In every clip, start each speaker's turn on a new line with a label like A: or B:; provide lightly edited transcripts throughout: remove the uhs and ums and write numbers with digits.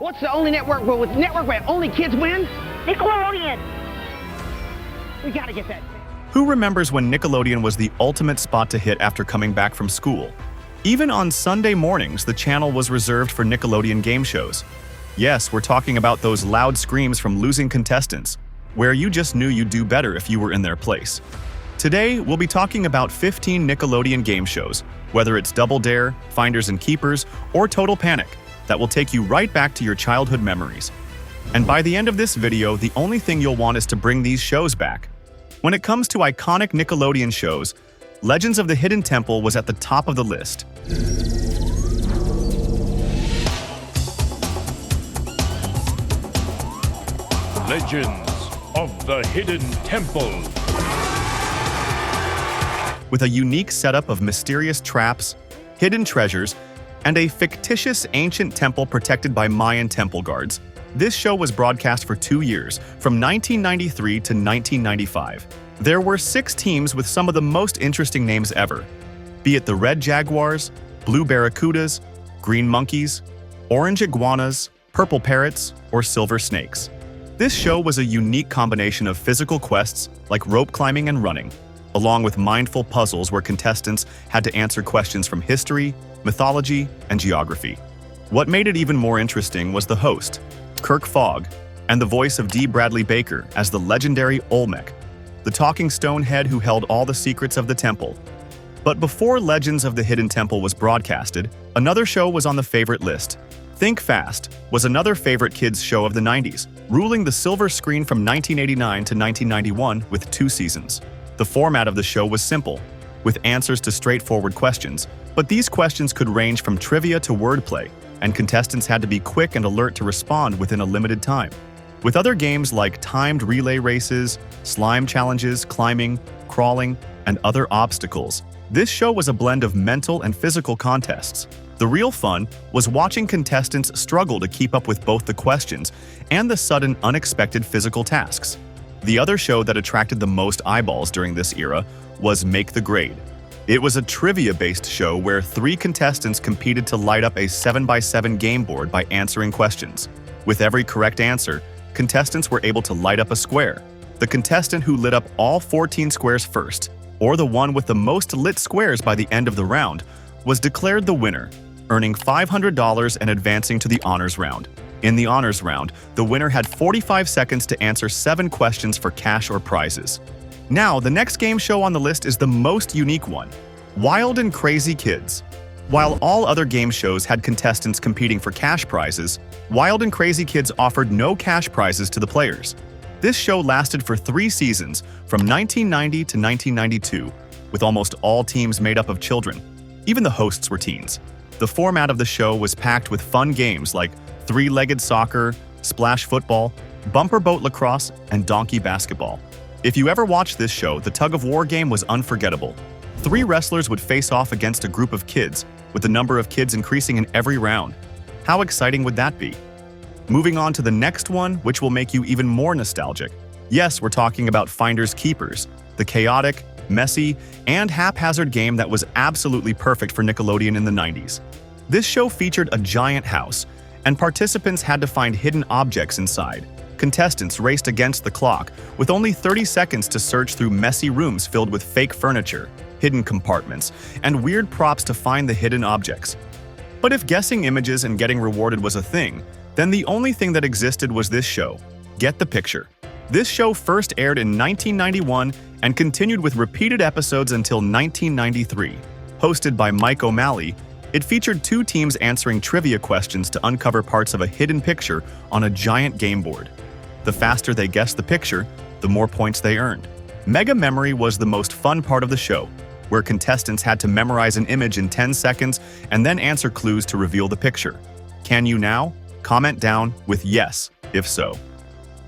A: What's the only network with network where only kids win?
B: Nickelodeon.
A: We gotta get that.
C: Who remembers when Nickelodeon was the ultimate spot to hit after coming back from school? Even on Sunday mornings, the channel was reserved for Nickelodeon game shows. Yes, we're talking about those loud screams from losing contestants, where you just knew you'd do better if you were in their place. Today, we'll be talking about 15 Nickelodeon game shows, whether it's Double Dare, Finders and Keepers, or Total Panic, that will take you right back to your childhood memories. And by the end of this video, the only thing you'll want is to bring these shows back. When it comes to iconic Nickelodeon shows, Legends of the Hidden Temple was at the top of the list.
D: Legends of the Hidden Temple.
C: With a unique setup of mysterious traps, hidden treasures, and a fictitious ancient temple protected by Mayan temple guards, this show was broadcast for 2 years, from 1993 to 1995. There were 6 teams with some of the most interesting names ever, be it the Red Jaguars, Blue Barracudas, Green Monkeys, Orange Iguanas, Purple Parrots, or Silver Snakes. This show was a unique combination of physical quests, like rope climbing and running, along with mindful puzzles where contestants had to answer questions from history, mythology, and geography. What made it even more interesting was the host, Kirk Fogg, and the voice of D. Bradley Baker as the legendary Olmec, the talking stone head who held all the secrets of the temple. But before Legends of the Hidden Temple was broadcasted, another show was on the favorite list. Think Fast was another favorite kids show of the 90s, ruling the silver screen from 1989 to 1991 with 2 seasons. The format of the show was simple, with answers to straightforward questions, but these questions could range from trivia to wordplay, and contestants had to be quick and alert to respond within a limited time. With other games like timed relay races, slime challenges, climbing, crawling, and other obstacles, this show was a blend of mental and physical contests. The real fun was watching contestants struggle to keep up with both the questions and the sudden, unexpected physical tasks. The other show that attracted the most eyeballs during this era was Make the Grade. It was a trivia-based show where 3 contestants competed to light up a 7x7 game board by answering questions. With every correct answer, contestants were able to light up a square. The contestant who lit up all 14 squares first, or the one with the most lit squares by the end of the round, was declared the winner, earning $500 and advancing to the honors round. In the honors round, the winner had 45 seconds to answer 7 questions for cash or prizes. Now, the next game show on the list is the most unique one, Wild and Crazy Kids. While all other game shows had contestants competing for cash prizes, Wild and Crazy Kids offered no cash prizes to the players. This show lasted for 3 seasons, from 1990 to 1992, with almost all teams made up of children. Even the hosts were teens. The format of the show was packed with fun games like 3-legged soccer, splash football, bumper boat lacrosse, and donkey basketball. If you ever watched this show, the tug-of-war game was unforgettable. 3 wrestlers would face off against a group of kids, with the number of kids increasing in every round. How exciting would that be? Moving on to the next one, which will make you even more nostalgic. Yes, we're talking about Finders Keepers, the chaotic, messy, and haphazard game that was absolutely perfect for Nickelodeon in the 90s. This show featured a giant house, and participants had to find hidden objects inside. Contestants raced against the clock, with only 30 seconds to search through messy rooms filled with fake furniture, hidden compartments, and weird props to find the hidden objects. But if guessing images and getting rewarded was a thing, then the only thing that existed was this show. Get the picture. This show first aired in 1991 and continued with repeated episodes until 1993. Hosted by Mike O'Malley, it featured 2 teams answering trivia questions to uncover parts of a hidden picture on a giant game board. The faster they guessed the picture, the more points they earned. Mega Memory was the most fun part of the show, where contestants had to memorize an image in 10 seconds and then answer clues to reveal the picture. Can you now? Comment down with yes, if so.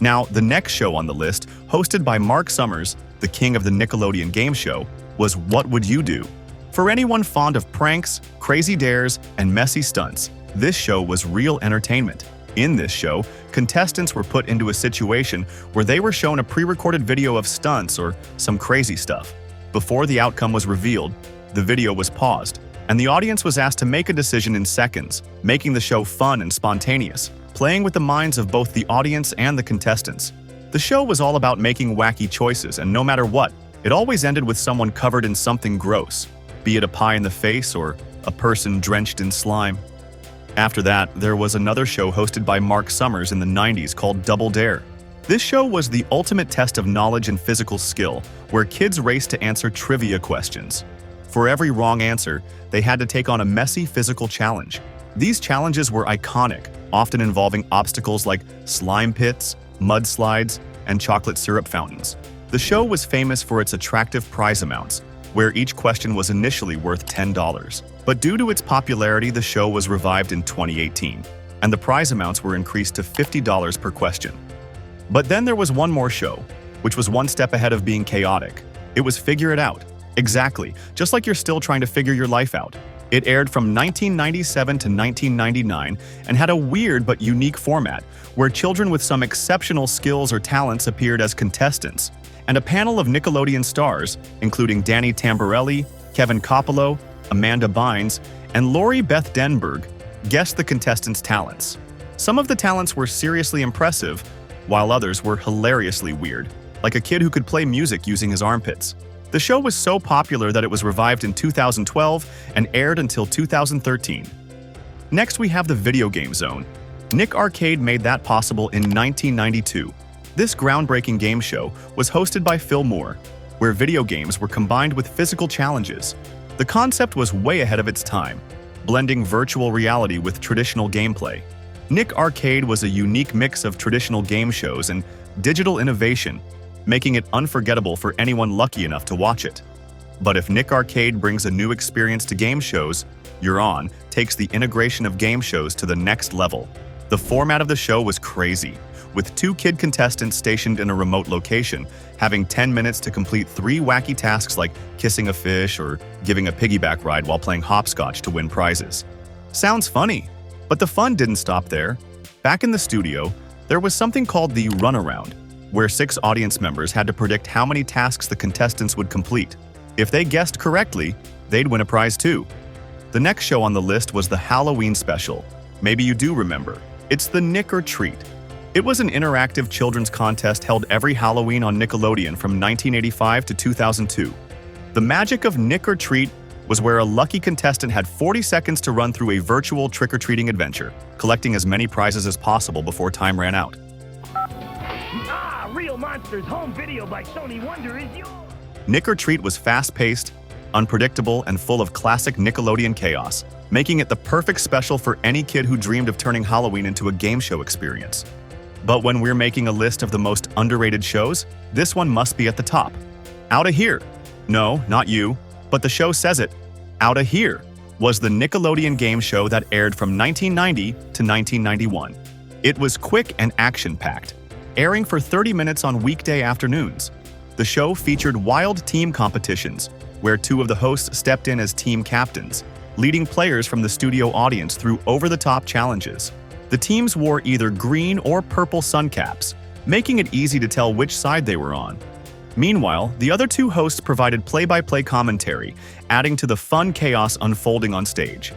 C: Now, the next show on the list, hosted by Mark Summers, the king of the Nickelodeon game show, was What Would You Do? For anyone fond of pranks, crazy dares, and messy stunts, this show was real entertainment. In this show, contestants were put into a situation where they were shown a pre-recorded video of stunts or some crazy stuff. Before the outcome was revealed, the video was paused, and the audience was asked to make a decision in seconds, making the show fun and spontaneous. playing with the minds of both the audience and the contestants. The show was all about making wacky choices, and no matter what, it always ended with someone covered in something gross, be it a pie in the face or a person drenched in slime. After that, there was another show hosted by Mark Summers in the 90s called Double Dare. This show was the ultimate test of knowledge and physical skill, where kids raced to answer trivia questions. For every wrong answer, they had to take on a messy physical challenge. These challenges were iconic, often involving obstacles like slime pits, mudslides, and chocolate syrup fountains. The show was famous for its attractive prize amounts, where each question was initially worth $10. But due to its popularity, the show was revived in 2018, and the prize amounts were increased to $50 per question. But then there was one more show, which was one step ahead of being chaotic. It was Figure It Out. Exactly, just like you're still trying to figure your life out. It aired from 1997 to 1999 and had a weird but unique format, where children with some exceptional skills or talents appeared as contestants, and a panel of Nickelodeon stars, including Danny Tamborelli, Kevin Coppolo, Amanda Bynes, and Lori Beth Denberg, guessed the contestants' talents. Some of the talents were seriously impressive, while others were hilariously weird, like a kid who could play music using his armpits. The show was so popular that it was revived in 2012 and aired until 2013. Next, we have the Video Game Zone. Nick Arcade made that possible in 1992. This groundbreaking game show was hosted by Phil Moore, where video games were combined with physical challenges. The concept was way ahead of its time, blending virtual reality with traditional gameplay. Nick Arcade was a unique mix of traditional game shows and digital innovation, making it unforgettable for anyone lucky enough to watch it. But if Nick Arcade brings a new experience to game shows, You're On takes the integration of game shows to the next level. The format of the show was crazy, with 2 kid contestants stationed in a remote location, having 10 minutes to complete 3 wacky tasks like kissing a fish or giving a piggyback ride while playing hopscotch to win prizes. Sounds funny, but the fun didn't stop there. Back in the studio, there was something called the Runaround, where 6 audience members had to predict how many tasks the contestants would complete. If they guessed correctly, they'd win a prize too. The next show on the list was the Halloween special. Maybe you do remember. It's the Nick or Treat. It was an interactive children's contest held every Halloween on Nickelodeon from 1985 to 2002. The magic of Nick or Treat was where a lucky contestant had 40 seconds to run through a virtual trick-or-treating adventure, collecting as many prizes as possible before time ran out.
A: Real Monsters home video by Sony Wonder is yours.
C: Nick or Treat was fast-paced, unpredictable, and full of classic Nickelodeon chaos, making it the perfect special for any kid who dreamed of turning Halloween into a game show experience. But when we're making a list of the most underrated shows, this one must be at the top. Outta Here. No, not you, but the show says it. Outta Here was the Nickelodeon game show that aired from 1990 to 1991. It was quick and action-packed, airing for 30 minutes on weekday afternoons. The show featured wild team competitions, where 2 of the hosts stepped in as team captains, leading players from the studio audience through over-the-top challenges. The teams wore either green or purple sun caps, making it easy to tell which side they were on. Meanwhile, the other 2 hosts provided play-by-play commentary, adding to the fun chaos unfolding on stage.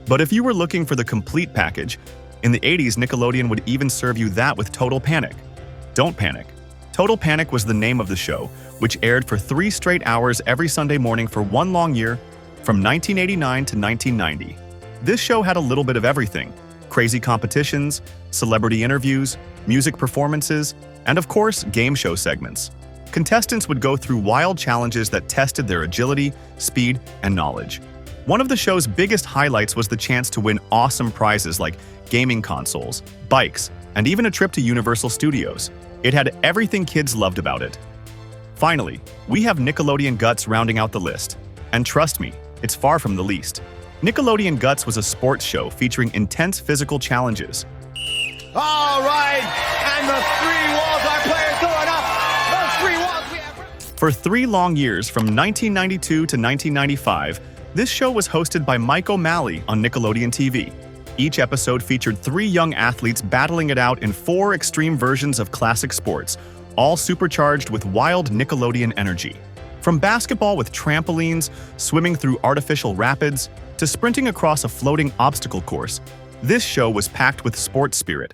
C: But if you were looking for the complete package, in the 80s, Nickelodeon would even serve you that with Total Panic. Don't panic. Total Panic was the name of the show, which aired for 3 straight hours every Sunday morning for 1 long year, from 1989 to 1990. This show had a little bit of everything: crazy competitions, celebrity interviews, music performances, and of course, game show segments. Contestants would go through wild challenges that tested their agility, speed, and knowledge. One of the show's biggest highlights was the chance to win awesome prizes like gaming consoles, bikes, and even a trip to Universal Studios. It had everything kids loved about it. Finally, we have Nickelodeon Guts rounding out the list. And trust me, it's far from the least. Nickelodeon Guts was a sports show featuring intense physical challenges.
B: All right, and the 3 walls our players going up. Those 3 walls we have.
C: For 3 long years, from 1992 to 1995, this show was hosted by Mike O'Malley on Nickelodeon TV. Each episode featured 3 young athletes battling it out in 4 extreme versions of classic sports, all supercharged with wild Nickelodeon energy. From basketball with trampolines, swimming through artificial rapids, to sprinting across a floating obstacle course, This show was packed with sports spirit,